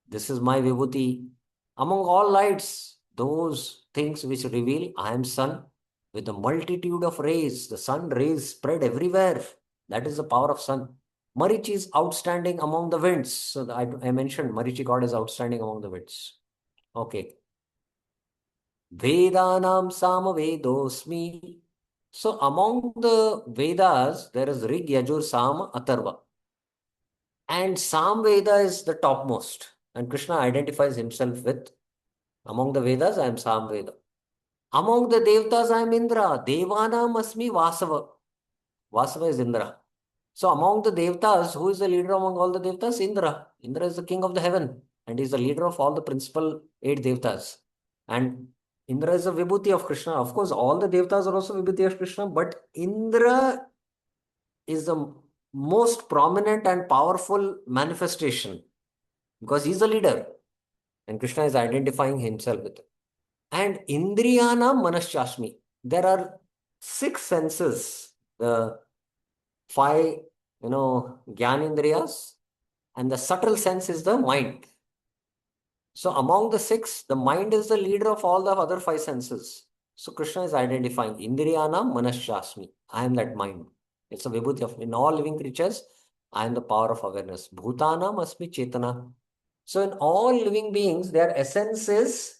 This is my Vibhuti. Among all lights, those things which reveal I am sun with a multitude of rays. The sun rays spread everywhere. That is the power of sun. Marichi is outstanding among the winds. So I mentioned Marichi God is outstanding among the winds. Okay. Vedanam Samavedosmi. So among the Vedas, there is Rig, Yajur, Sama, Atharva. And Samveda is the topmost. And Krishna identifies himself with, among the Vedas, I am Samveda. Among the Devtas, I am Indra. Devanam Asmi Vasava. Vasava is Indra. So among the Devtas, who is the leader among all the Devtas? Indra. Indra is the king of the heaven. And he is the leader of all the principal 8 Devtas. And Indra is a Vibhuti of Krishna. Of course, all the Devtas are also Vibhuti of Krishna, but Indra is the most prominent and powerful manifestation because he's the leader. And Krishna is identifying himself with it. And Indriyana Manaschashmi. There are 6 senses. The 5, Gyanindriyas, and the subtle sense is the mind. So among the six, the mind is the leader of all the other five senses. So Krishna is identifying Indriyanam Manashasmi. I am that mind. It's a vibhuti of in all living creatures. I am the power of awareness. Bhutanam Asmi Chetana. So in all living beings, their essence is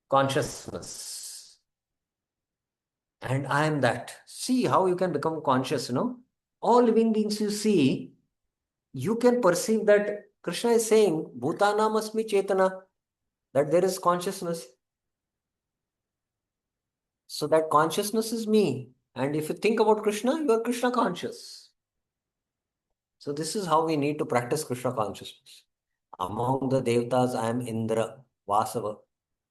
consciousness. And I am that. See how you can become conscious, All living beings you see, you can perceive that Krishna is saying, Bhutanam Asmi Chetana, that there is consciousness. So that consciousness is me. And if you think about Krishna, you are Krishna conscious. So this is how we need to practice Krishna consciousness. Among the Devatas, I am Indra, Vasava.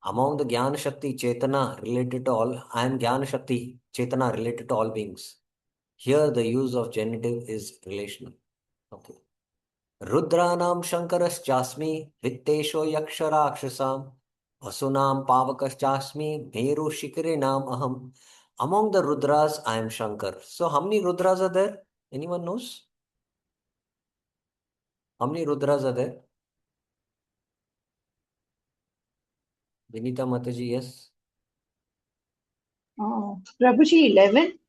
Among the Jnana Shakti, Chetana related to all, I am Jnana Shakti, Chetana related to all beings. Here the use of genitive is relational. Okay. Rudranam Shankaraschasmi, Vittesho Yaksharakshasam, Vasunam Pavakaschasmi, Meru Shikarinam Aham. Among the Rudras, I am Shankar. So how many Rudras are there? Anyone knows? How many Rudras are there? Vinita Mataji, yes. Prabhuji, 11.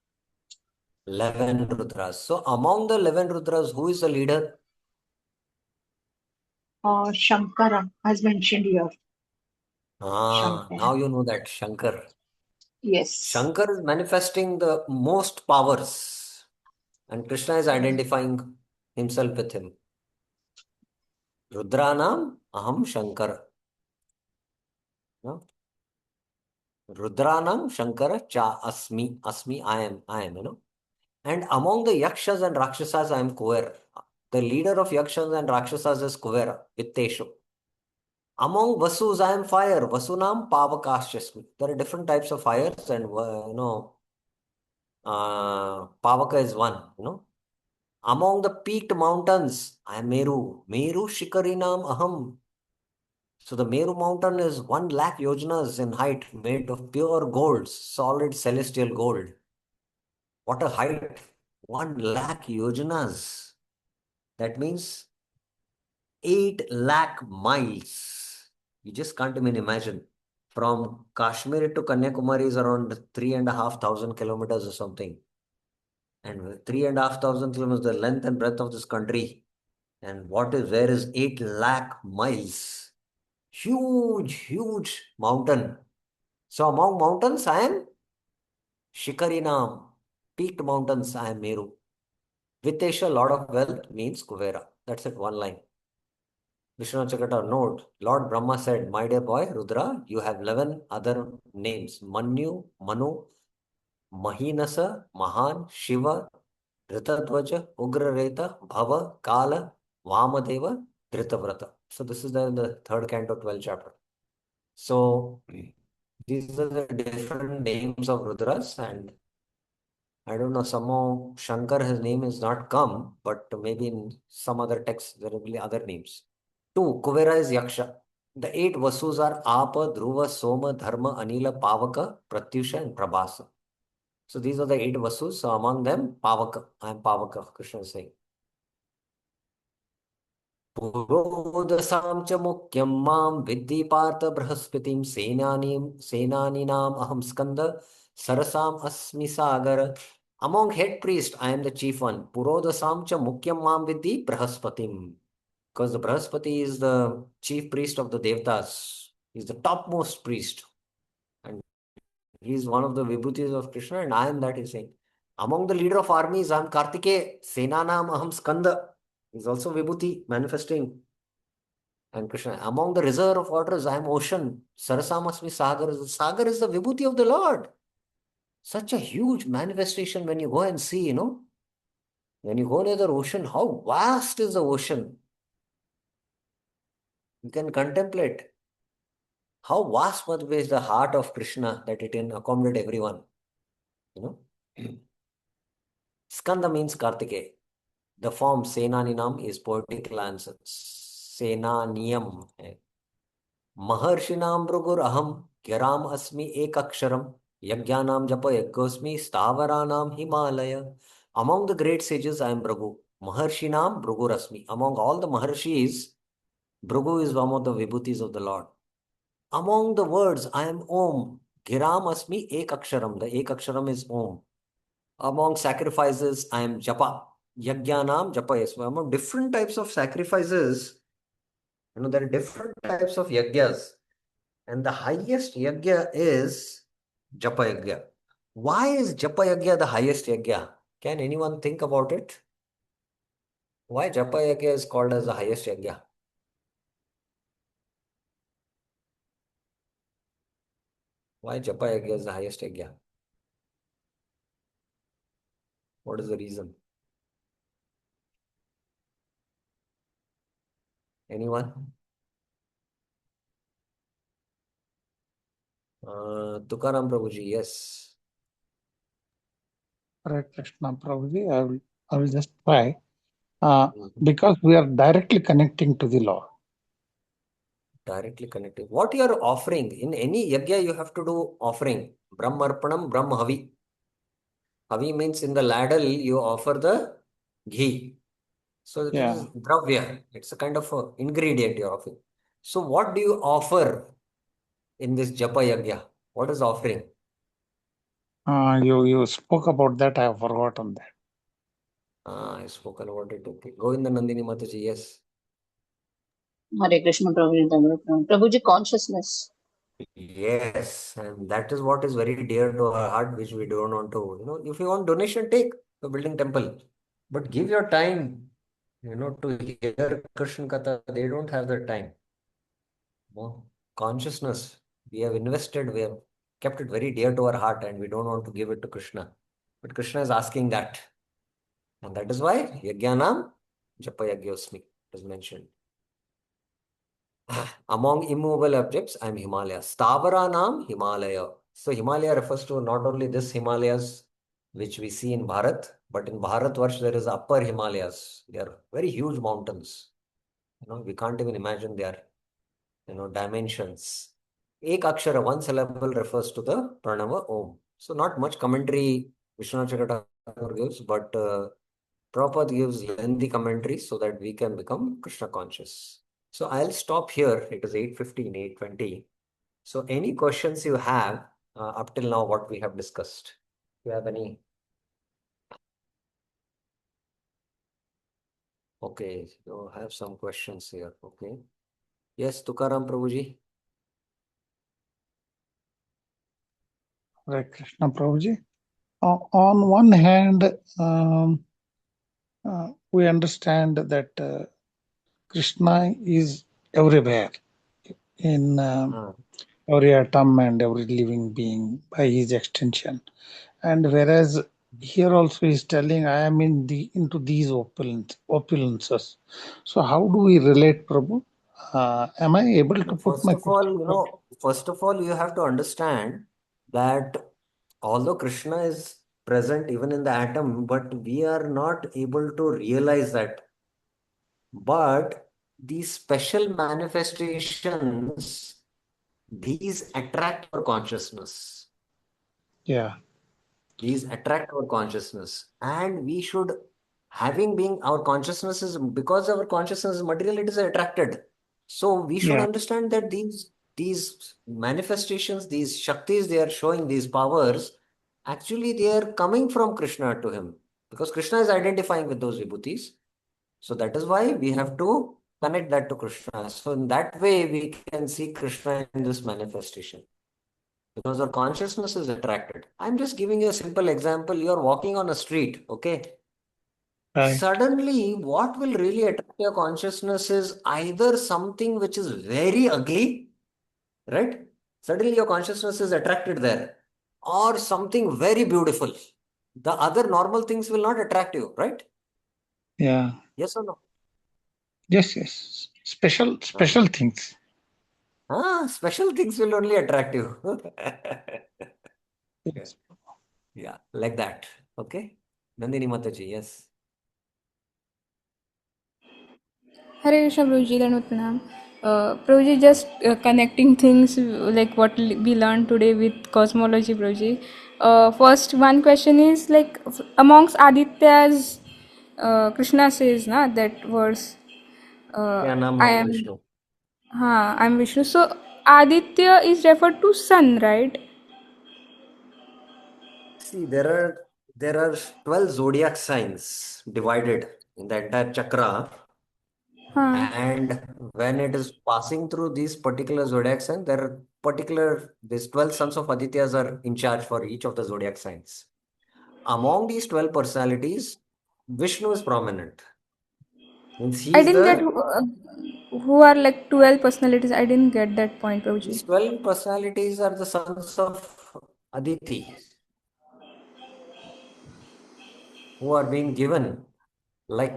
11 Rudras. So among the 11 Rudras, who is the leader? Shankara, as mentioned here. Shankara. Now you know that Shankar. Yes. Shankar is manifesting the most powers, and Krishna is identifying himself with him. Rudranam aham Shankara. No? Rudranam Shankara cha asmi. Asmi, I am. And among the Yakshas and Rakshasas, I am Kuver. The leader of Yakshas and Rakshasas is Kuvera, Vitteshu. Among Vasus, I am fire. Vasunam Pavakaschasmi. There are different types of fires, and Pavaka is one. Among the peaked mountains, I am Meru. Meru Shikarinam Aham. So the Meru mountain is 1 lakh yojanas in height, made of pure gold, solid celestial gold. What a height! 1 lakh yojanas. That means 8 lakh miles. You just can't even imagine. From Kashmir to Kanyakumari is around 3,500 kilometers or something. And with 3,500 kilometers, the length and breadth of this country. And where is 8 lakh miles? Huge, huge mountain. So among mountains, I am Shikarinam. Peaked mountains, I am Meru. Vitesha, Lord of Wealth, means Kuvera. That's it, one line. Vishnu Chakata, note, Lord Brahma said, my dear boy, Rudra, you have 11 other names. Manyu, Manu, Mahinasa, Mahan, Shiva, Dhritadvaja, Ugrareta, Bhava, Kala, Vamadeva, Dhritavrata. So this is the third canto, 12th chapter. So these are the different names of Rudras, and I don't know, somehow Shankar, his name is not come, but maybe in some other text there will be other names. 2. Kuvera is Yaksha. The 8 Vasus are Apa, Dhruva, Soma, Dharma, Anila, Pavaka, Pratyusha, and Prabhasa. So these are the 8 Vasus. So among them, Pavaka. I am Pavaka, Krishna is saying. Purodasam cha mukyam mam viddhi partha brahaspitim senaninam aham skanda sarasam asmi sagar. Among head priest, I am the chief one. Purodasam cha mukyam mam viddhi brahaspatim. Because the Brahaspati is the chief priest of the Devatas. He's the topmost priest. And he's one of the vibhutis of Krishna, and I am that, he's saying. Among the leader of armies, I am Kartikeya, Senanam aham skanda. He's also vibhuti, manifesting. And Krishna, among the reservoir of waters, I am ocean. Sarasamasmi Sagar. Sagar is the vibhuti of the Lord. Such a huge manifestation when you go and see, When you go near the ocean, how vast is the ocean? You can contemplate how vast must be the heart of Krishna that it can accommodate everyone. Skanda means Kartikeya. The form Senaninam is poetical answer. Senaniyam. Maharshinam Bhrugur Aham Gyaram Asmi Ekaksharam Yajnanam Japa Yajgosmi Stavaranam Himalaya. Among the great sages, I am Bhrigu. Maharshinam Bhrugurasmi. Among all the Maharshis, Bhrugu is one of the Vibhutis of the Lord. Among the words, I am Om. Giram Asmi Ek Aksharam. The Ek Aksharam is Om. Among sacrifices, I am Japa. Yajnanam Japa Yasva. Among different types of sacrifices, there are different types of yagyas. And the highest yagya is Japa Yagya. Why is Japa Yagya the highest yagya? Can anyone think about it? Why Japa Yagya is called as the highest yagya? Why Japa Yagya is the highest yagya? What is the reason? Anyone? Tukaram Prabhuji, yes. Hare Krishna, Prabhuji. I will just try. Because we are directly connecting to the Lord. Directly connected. What you are offering, in any yagya you have to do offering. Brahmarpanam, Brahmahavi. Havi means in the ladle you offer the ghee. So it is dravya. It's a kind of a ingredient you're offering. So what do you offer in this Japa Yagya? What is offering? You spoke about that. I have forgotten that. I spoke about it. Okay. Govinda Nandini Mataji, yes. Hare Krishna, Prabhuji. Prabhuji, consciousness. Yes, and that is what is very dear to our heart, which we don't want to, if you want donation, take the building temple. But give your time, to hear Krishna Katha. They don't have the time. No. Consciousness, we have invested, we have kept it very dear to our heart, and we don't want to give it to Krishna. But Krishna is asking that. And that is why Yajnanam Japa Yagyosmi is mentioned. Among immovable objects, I am Himalaya. Stavaranam Himalaya. So Himalaya refers to not only this Himalayas which we see in Bharat, but in Bharatvarsh there is upper Himalayas. They are very huge mountains. We can't even imagine their dimensions. Ek akshara, one syllable, refers to the pranava Om. So not much commentary Vishwanath Chakravarti gives, but Prabhupada gives lengthy commentary so that we can become Krishna conscious. So I'll stop here. It is 8:15, 8:20. So any questions you have up till now, what we have discussed? Do you have any? Okay, you have some questions here. Okay. Yes, Tukaram Prabhuji. Hare Krishna, Prabhuji. On one hand, we understand that Krishna is everywhere in every atom and every living being by his extension. And whereas here also he is telling, I am into these opulences. So how do we relate, Prabhu? Am I able to put my question? First of all, you have to understand that although Krishna is present even in the atom, but we are not able to realize that. But these special manifestations, these attract our consciousness. Yeah. These attract our consciousness. And we should, having been our consciousness is, because our consciousness is material, it is attracted. So we should understand that these manifestations, these Shaktis they are showing, these powers, actually they are coming from Krishna to him. Because Krishna is identifying with those vibhutis. So that is why we have to connect that to Krishna. So in that way, we can see Krishna in this manifestation. Because our consciousness is attracted. I'm just giving you a simple example. You're walking on a street, okay? Right. Suddenly, what will really attract your consciousness is either something which is very ugly, right? Suddenly your consciousness is attracted there. Or something very beautiful. The other normal things will not attract you, right? Yeah. Yes or no? Yes. Special things. Special things will only attract you. Yes. Yeah, like that. Okay. Nandini Mataji, yes. Hare Krishna, Prabhuji, Dandavat Pranam. Prabhuji, just connecting things like what we learned today with cosmology, Prabhuji. First, one question is like amongst Adityas, Krishna says na that verse. Nityanam I Aham am. Vishnu. I'm Vishnu. So Aditya is referred to sun, right? See, there are 12 zodiac signs divided in the entire chakra, Huh. and when it is passing through these particular zodiac signs, there are these 12 sons of Adityas are in charge for each of the zodiac signs. Among these 12 personalities, Vishnu is prominent. Means he I is didn't get who are like 12 personalities. I didn't get that point, these Prabhuji. 12 personalities are the sons of Aditi who are being given. Like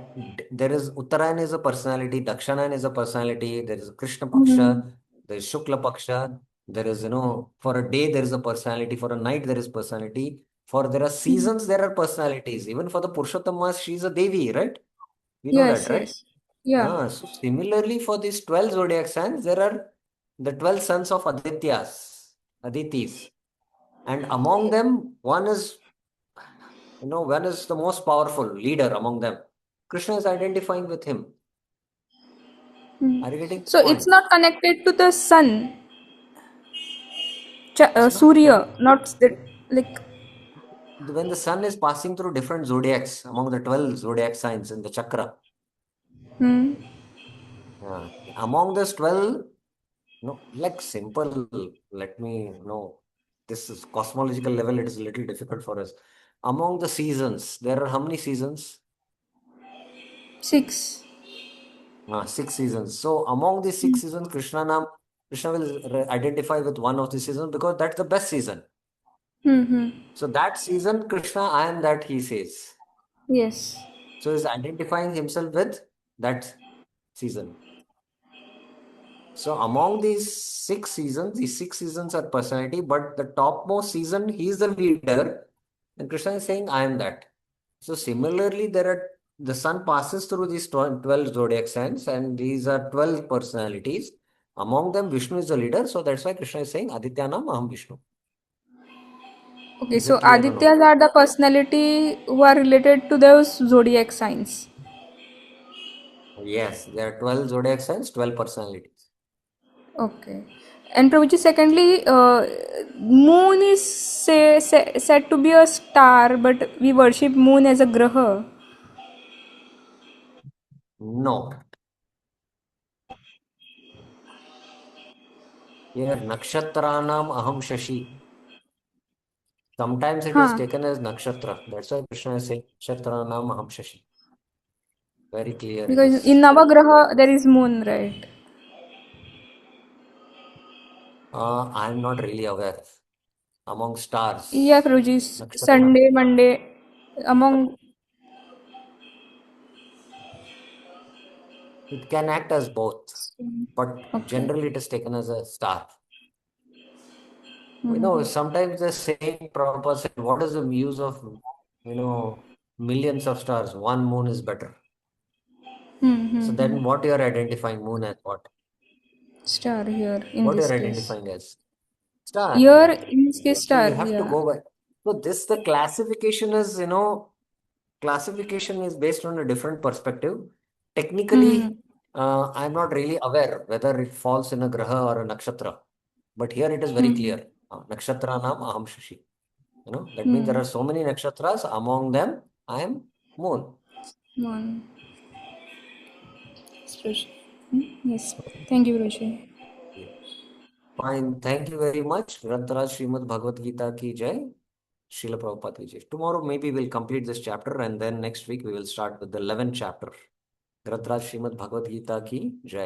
there is Uttarayan is a personality, Dakshanayan is a personality, there is Krishna Hmm. Paksha, there is Shukla Paksha, there is, for a day there is a personality, for a night there is personality, for there are seasons there are personalities. Even for the Purushottam, she is a Devi, right? We know that, Yes, right? yes. Yeah. So similarly for these 12 zodiac signs, there are the 12 sons of Aditis. And among them, one is the most powerful leader among them. Krishna is identifying with him. Hmm. Are you getting So the it's point? not connected to the sun, It's not Surya, not like. when the sun is passing through different zodiacs among the 12 zodiac signs in the chakra. Hmm. Among those 12, no, like simple, let me know. This is cosmological level, it is a little difficult for us. Among the seasons, there are how many seasons? 6. 6 seasons. So among these 6 seasons, Krishna will identify with one of the seasons because that's the best season. Hmm. So that season, Krishna, I am that, he says. Yes. So he's identifying himself with that season. So among these 6 seasons are personality, but the topmost season, he is the leader, and Krishna is saying, I am that. So similarly, the sun passes through these 12 zodiac signs, and these are 12 personalities. Among them, Vishnu is the leader. So that's why Krishna is saying, Adityanam Aham Vishnu. Okay, Is so it clear or no? Adityas are the personality who are related to those zodiac signs. Yes, there are 12 zodiac signs, 12 personalities. Okay. And Prabhuji, secondly, moon is said to be a star, but we worship moon as a graha. No. Here, Nakshatranam Aham Shashi. Sometimes it is Huh. taken as nakshatra. That's why Krishna is saying nakshatra nam aham shashi. Very clear it Because in is. Navagraha there is moon, right? I'm not really aware. Among Yeah, stars, Prabhuji, nakshatra. Sunday, Monday, among. It can act as both, but Okay. generally it is taken as a star. Mm-hmm. Sometimes the same Prabhupada said, what is the use of, millions of stars? One moon is better. So Mm-hmm. then what you are identifying moon as what? Star here in What you this are case. identifying as? Star. Here in this case, So star. you have to Yeah. go by. So the classification is based on a different perspective. Hmm. Technically, I'm not really aware whether it falls in a graha or a nakshatra, but here it is very Hmm. clear. Nakshatra nam aham shashi. That means there Hmm. are so many nakshatras. Among them, I am moon. One. Yes. Thank you, Prabhuji. Yeah. Fine. Thank you very much. Grantaraj Srimad Bhagavad Gita ki jai. Srila Prabhupada ki jai. Tomorrow maybe we'll complete this chapter, and then next week we will start with the 11th chapter. Grantaraj Srimad Bhagavad Gita ki jai.